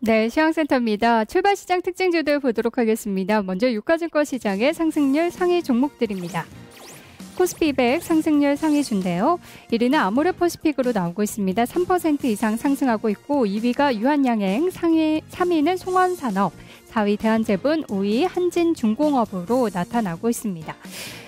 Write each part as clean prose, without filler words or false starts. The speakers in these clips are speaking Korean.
네, 시황센터입니다. 출발 시장 특징주들 보도록 하겠습니다. 먼저 유가증권 시장의 상승률 상위 종목들입니다. 코스피 200 상승률 상위주인데요. 1위는 아모레퍼시픽으로 나오고 있습니다. 3% 이상 상승하고 있고 2위가 유한양행, 3위는 송원산업, 4위 대한제분, 5위 한진중공업으로 나타나고 있습니다.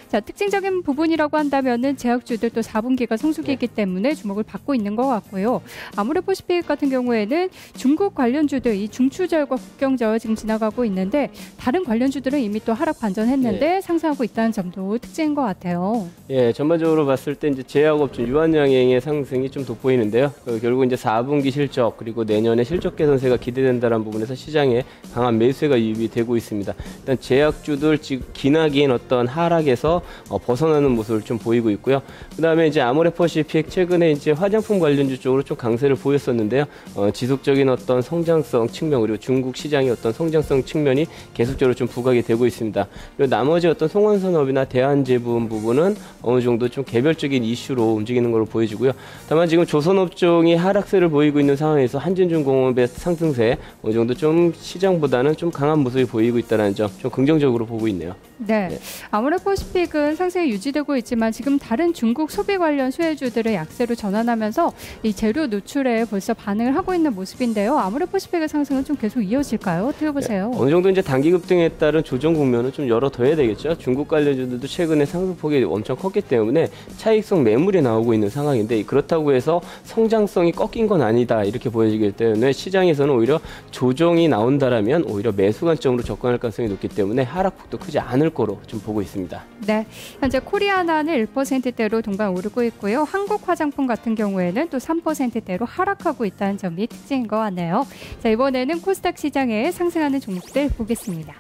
자, 특징적인 부분이라고 한다면은 제약주들 또 4분기가 성수기이기 때문에 주목을 받고 있는 것 같고요. 아모레퍼시픽 같은 경우에는 중국 관련주들, 이 중추절과 국경절 지금 지나가고 있는데 다른 관련주들은 이미 또 하락 반전했는데 상승하고 있다는 점도 특징인 것 같아요. 예, 전반적으로 봤을 때 이제 제약업종 유한양행의 상승이 좀 돋보이는데요. 결국 이제 4분기 실적 그리고 내년에 실적 개선세가 기대된다는 부분에서 시장에 강한 매수세가 유입이 되고 있습니다. 일단 제약주들 지금 기나긴 어떤 하락에서 벗어나는 모습을 좀 보이고 있고요. 그다음에 이제 아모레퍼시픽 최근에 이제 화장품 관련주 쪽으로 좀 강세를 보였었는데요. 지속적인 어떤 성장성 측면 그리고 중국 시장의 어떤 성장성 측면이 계속적으로 좀 부각이 되고 있습니다. 그리고 나머지 어떤 송원산업이나 대한제분 부분은 어느 정도 좀 개별적인 이슈로 움직이는 걸로 보여지고요. 다만 지금 조선업종이 하락세를 보이고 있는 상황에서 한진중공업의 상승세 어느 정도 좀 시장보다는 좀 강한 모습이 보이고 있다는 점 좀 긍정적으로 보고 있네요. 네, 아모레퍼시픽은 상승이 유지되고 있지만 지금 다른 중국 소비 관련 수혜주들을 약세로 전환하면서 이 재료 노출에 벌써 반응을 하고 있는 모습인데요. 아모레퍼시픽의 상승은 좀 계속 이어질까요? 어떻게 보세요? 어느 정도 이제 단기 급등에 따른 조정 국면은 좀 열어둬야 되겠죠. 중국 관련주들도 최근에 상승폭이 엄청 컸기 때문에 차익성 매물이 나오고 있는 상황인데 그렇다고 해서 성장성이 꺾인 건 아니다 이렇게 보여지기 때문에 시장에서는 오히려 조정이 나온다라면 오히려 매수 관점으로 접근할 가능성이 높기 때문에 하락폭도 크지 않을 거로 좀 보고 있습니다. 네, 현재 코리아나는 1%대로 동반 오르고 있고요. 한국 화장품 같은 경우에는 또 3%대로 하락하고 있다는 점이 특징인 것 같네요. 자, 이번에는 코스닥 시장에 상승하는 종목들 보겠습니다.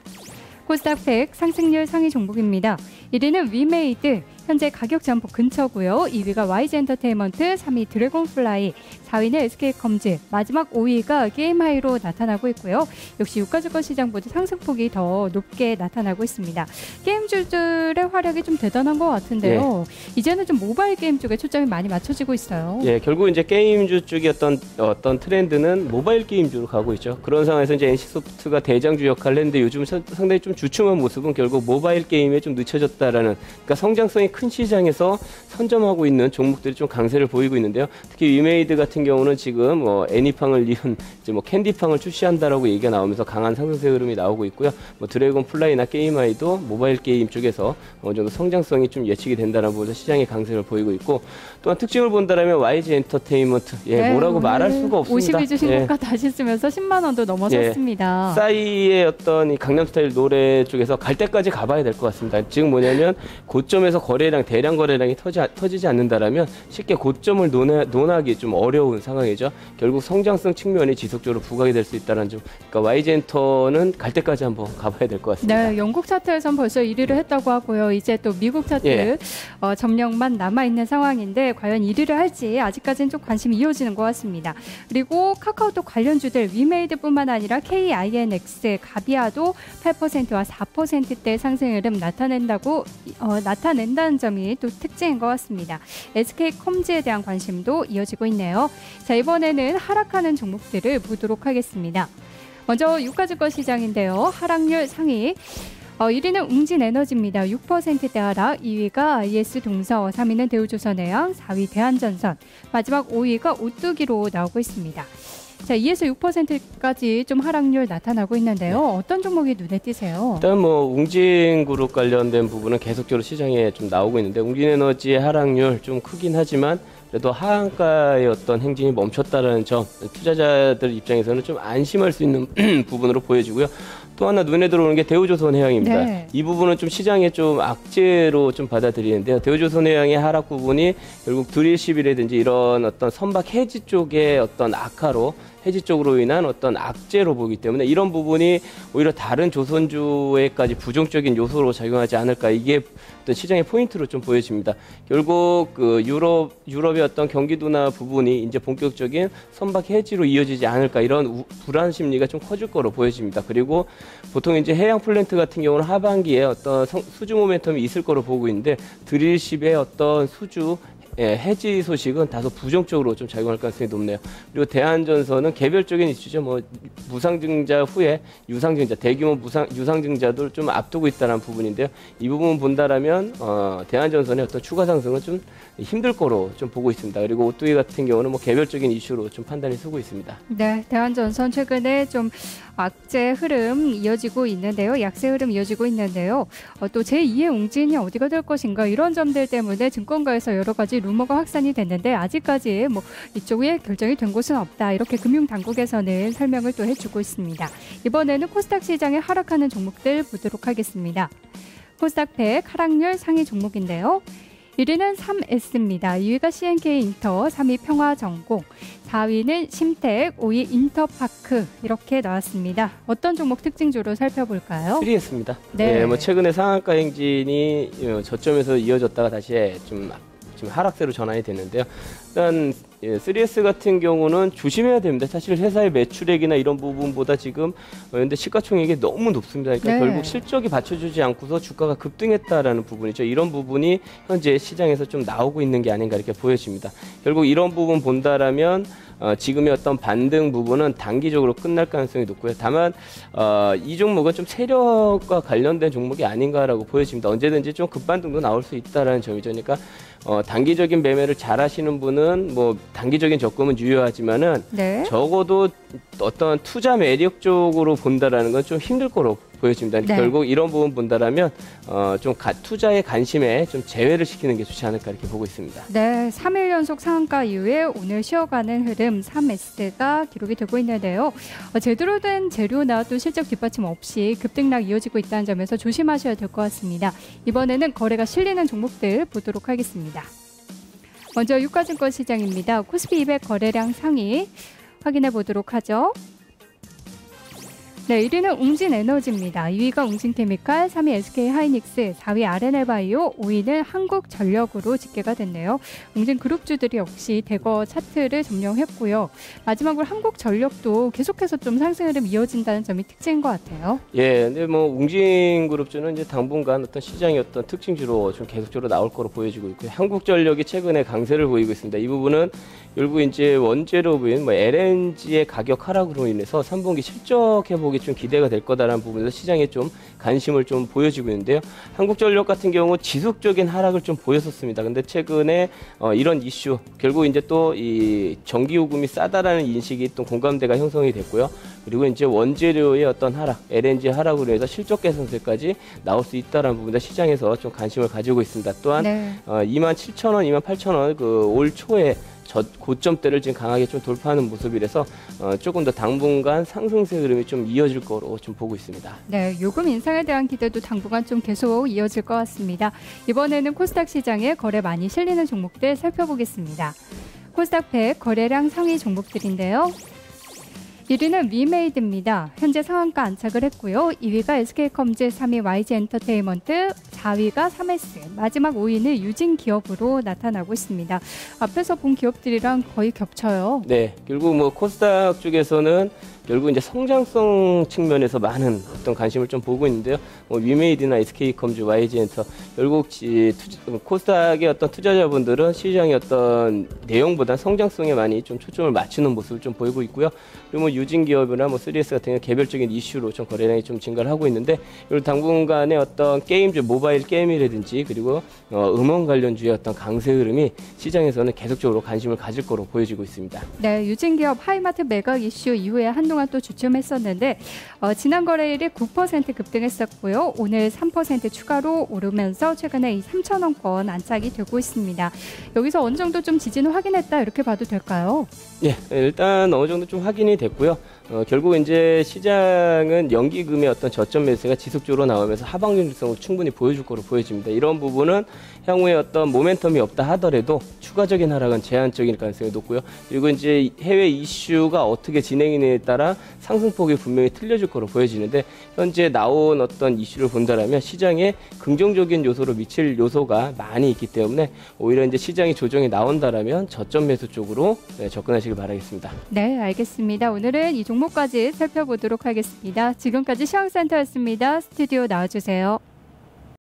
코스닥 100 상승률 상위 종목입니다. 1위는 위메이드, 현재 가격 전폭 근처고요. 2위가 YG엔터테인먼트, 3위 드래곤플라이, 4위는 SK컴즈, 마지막 5위가 게임하이로 나타나고 있고요. 역시 유가증권 시장보다 상승폭이 더 높게 나타나고 있습니다. 게임주들의 활약이 좀 대단한 것 같은데요. 이제는 좀 모바일 게임 쪽에 초점이 많이 맞춰지고 있어요. 예, 결국 이제 게임주 쪽의 어떤 트렌드는 모바일 게임주로 가고 있죠. 그런 상황에서 이제 NC소프트가 대장주 역할을 했는데 요즘 상당히 좀 주춤한 모습은 결국 모바일 게임에 좀 늦춰졌다라는, 그러니까 성장성이 큰 시장에서 선점하고 있는 종목들이 좀 강세를 보이고 있는데요. 특히 위메이드 같은 경우는 지금 애니팡을 이은 이제 캔디팡을 출시한다라고 얘기가 나오면서 강한 상승세 흐름이 나오고 있고요. 드래곤플라이나 게임아이도 모바일 게임 쪽에서 어느 정도 성장성이 좀 예측이 된다는 부분에서 시장의 강세를 보이고 있고, 또한 특징을 본다면 YG 엔터테인먼트 뭐라고 말할 수가 없습니다. 52주 신고가 다시 쓰면서 10만 원도 넘어섰습니다. 싸이의 어떤 이 강남스타일 노래 쪽에서 갈 때까지 가봐야 될 것 같습니다. 지금 뭐냐면 고점에서 대량 거래량이 터지지 않는다라면 쉽게 고점을 논하기 좀 어려운 상황이죠. 결국 성장성 측면이 지속적으로 부각이 될 수 있다는 점. 그러니까 YG엔터는 갈 때까지 한번 가봐야 될 것 같습니다. 네, 영국 차트에선 벌써 1위를 했다고 하고요. 이제 또 미국 차트 점령만 남아있는 상황인데 과연 1위를 할지 아직까지는 좀 관심이 이어지는 것 같습니다. 그리고 카카오톡 관련주들 위메이드뿐만 아니라 KINX, 가비아도 8%와 4%대 상승 흐름 나타낸다는 점이 또 특징인 것 같습니다. SK컴즈에 대한 관심도 이어지고 있네요. 자, 이번에는 하락하는 종목들을 보도록 하겠습니다. 먼저 유가증권 시장인데요. 하락률 상위 1위는 웅진에너지입니다. 6%대 하락, 2위가 IS동서, 3위는 대우조선해양, 4위 대한전선, 마지막 5위가 오뚜기로 나오고 있습니다. 자, 2에서 6%까지 좀 하락률 나타나고 있는데요. 어떤 종목이 눈에 띄세요? 일단 웅진그룹 관련된 부분은 계속적으로 시장에 좀 나오고 있는데, 웅진에너지의 하락률 좀 크긴 하지만 그래도 하한가의 어떤 행진이 멈췄다는 점, 투자자들 입장에서는 좀 안심할 수 있는 부분으로 보여지고요. 또 하나 눈에 들어오는 게 대우조선해양입니다. 네. 이 부분은 좀 시장에 좀 악재로 좀 받아들이는데요. 대우조선해양의 하락 부분이 결국 드릴십이라든지 이런 어떤 선박 해지 쪽의 어떤 악화로, 해지 쪽으로 인한 어떤 악재로 보기 때문에 이런 부분이 오히려 다른 조선주에까지 부정적인 요소로 작용하지 않을까, 이게 어떤 시장의 포인트로 좀 보여집니다. 결국 그 유럽의 어떤 경기 둔화 부분이 이제 본격적인 선박 해지로 이어지지 않을까, 이런 불안 심리가 좀 커질 거로 보여집니다. 그리고 보통 이제 해양 플랜트 같은 경우는 하반기에 어떤 수주 모멘텀이 있을 거로 보고 있는데, 드릴십의 어떤 수주 해지 소식은 다소 부정적으로 좀 작용할 가능성이 높네요. 그리고 대한전선은 개별적인 이슈죠. 뭐 무상증자 후에 유상증자, 대규모 유상증자도 좀 앞두고 있다는 부분인데요. 이 부분 본다라면 대한전선의 어떤 추가 상승은 좀 힘들 거로 좀 보고 있습니다. 그리고 오뚜기 같은 경우는 뭐 개별적인 이슈로 좀 판단이 서고 있습니다. 네, 대한전선 최근에 좀 악재 흐름 이어지고 있는데요. 약세 흐름 이어지고 있는데요. 또 제2의 웅진이 어디가 될 것인가 이런 점들 때문에 증권가에서 여러 가지 루머가 확산이 됐는데 아직까지 뭐 이쪽에 결정이 된 곳은 없다. 이렇게 금융당국에서는 설명을 또 해주고 있습니다. 이번에는 코스닥 시장에 하락하는 종목들 보도록 하겠습니다. 코스닥 100 하락률 상위 종목인데요. 1위는 3S입니다. 2위가 CNK 인터, 3위 평화전공, 4위는 심택, 5위 인터파크 이렇게 나왔습니다. 어떤 종목 특징주로 살펴볼까요? 3S입니다. 네. 뭐 최근에 상한가 행진이 저점에서 이어졌다가 다시 좀 지금 하락세로 전환이 됐는데요. 일단 3S 같은 경우는 조심해야 됩니다. 사실 회사의 매출액이나 이런 부분보다 지금 현재 시가총액이 너무 높습니다. 그러니까 네. 결국 실적이 받쳐주지 않고서 주가가 급등했다라는 부분이죠. 이런 부분이 현재 시장에서 좀 나오고 있는 게 아닌가 이렇게 보여집니다. 결국 이런 부분 본다라면 지금의 어떤 반등 부분은 단기적으로 끝날 가능성이 높고요. 다만 이 종목은 좀 세력과 관련된 종목이 아닌가라고 보여집니다. 언제든지 좀 급반등도 나올 수 있다라는 점이죠. 그러니까 단기적인 매매를 잘 하시는 분은 뭐 단기적인 접근은 유효하지만은 네. 적어도 어떤 투자 매력 쪽으로 본다라는 건 좀 힘들 거로 보여집니다. 네. 결국 이런 부분 본다라면 좀 투자의 관심에 좀 제외를 시키는 게 좋지 않을까 이렇게 보고 있습니다. 네, 3일 연속 상한가 이후에 오늘 쉬어가는 흐름 3S가 기록이 되고 있는데요. 제대로 된 재료나 또 실적 뒷받침 없이 급등락 이어지고 있다는 점에서 조심하셔야 될 것 같습니다. 이번에는 거래가 실리는 종목들 보도록 하겠습니다. 먼저 유가증권 시장입니다. 코스피 200 거래량 상위 확인해 보도록 하죠. 네, 1위는 웅진에너지입니다. 2위가 웅진케미칼, 3위 SK하이닉스, 4위 RNL바이오, 5위는 한국전력으로 집계가 됐네요. 웅진그룹주들이 역시 대거 차트를 점령했고요. 마지막으로 한국전력도 계속해서 좀 상승 흐름 이어진다는 점이 특징인 것 같아요. 예, 근데 뭐 웅진그룹주는 이제 당분간 어떤 시장의 어떤 특징주로 좀 계속적으로 나올 거로 보여지고 있고요. 한국전력이 최근에 강세를 보이고 있습니다. 이 부분은 결국 이제 원재료인 뭐 LNG의 가격 하락으로 인해서 3분기 실적 회복이 좀 기대가 될 거다라는 부분에서 시장에 좀 관심을 좀 보여지고 있는데요. 한국전력 같은 경우 지속적인 하락을 좀 보였었습니다. 근데 최근에 이런 이슈 결국 이제 또 이 전기요금이 싸다라는 인식이 또 공감대가 형성이 됐고요. 그리고 이제 원재료의 어떤 하락, LNG 하락으로 해서 실적 개선세까지 나올 수 있다라는 부분에 시장에서 좀 관심을 가지고 있습니다. 또한 네. 27,000원, 28,000원 그 올 초에 고점대를 지금 강하게 좀 돌파하는 모습이라서 조금 더 당분간 상승세 흐름이 좀 이어질 거로 좀 보고 있습니다. 네, 요금 인상에 대한 기대도 당분간 좀 계속 이어질 것 같습니다. 이번에는 코스닥 시장에 거래 많이 실리는 종목들 살펴보겠습니다. 코스닥 100 거래량 상위 종목들인데요. 1위는 위메이드입니다. 현재 상한가 안착을 했고요. 2위가 SK컴즈, 3위 YG엔터테인먼트, 4위가 3S, 마지막 5위는 유진기업으로 나타나고 있습니다. 앞에서 본 기업들이랑 거의 겹쳐요. 네, 결국 뭐 코스닥 쪽에서는 결국 이제 성장성 측면에서 많은 어떤 관심을 좀 보고 있는데요. 뭐 위메이드나 SK컴즈, YG엔터 결국 코스닥의 어떤 투자자분들은 시장의 어떤 내용보다 성장성에 많이 좀 초점을 맞추는 모습을 좀 보이고 있고요. 그리고 뭐 유진기업이나 뭐 3S 같은 경우 개별적인 이슈로 좀 거래량이 좀 증가를 하고 있는데, 그리고 당분간의 어떤 게임주, 모바일 게임이라든지 그리고 음원 관련주의 어떤 강세 흐름이 시장에서는 계속적으로 관심을 가질 거로 보여지고 있습니다. 네, 유진기업 하이마트 매각 이슈 이후에 한동안 또 주춤했었는데 지난 거래일이 9% 급등했었고요. 오늘 3% 추가로 오르면서 최근에 이 3,000원권 안착이 되고 있습니다. 여기서 어느 정도 좀 지지는 확인했다 이렇게 봐도 될까요? 예, 일단 어느 정도 좀 확인이 됐고요. 결국 이제 시장은 연기금의 어떤 저점 매수가 지속적으로 나오면서 하방률성을 충분히 보여줄 거로 보여집니다. 이런 부분은 향후에 어떤 모멘텀이 없다 하더라도 추가적인 하락은 제한적인 가능성이 높고요. 그리고 이제 해외 이슈가 어떻게 진행이냐에 따라 상승폭이 분명히 틀려질 거로 보여지는데, 현재 나온 어떤 이슈를 본다라면 시장에 긍정적인 요소로 미칠 요소가 많이 있기 때문에 오히려 이제 시장이 조정이 나온다라면 저점 매수 쪽으로 접근하시길 바라겠습니다. 네, 알겠습니다. 오늘은 이 종목까지 살펴보도록 하겠습니다. 지금까지 시황센터였습니다. 스튜디오 나와주세요.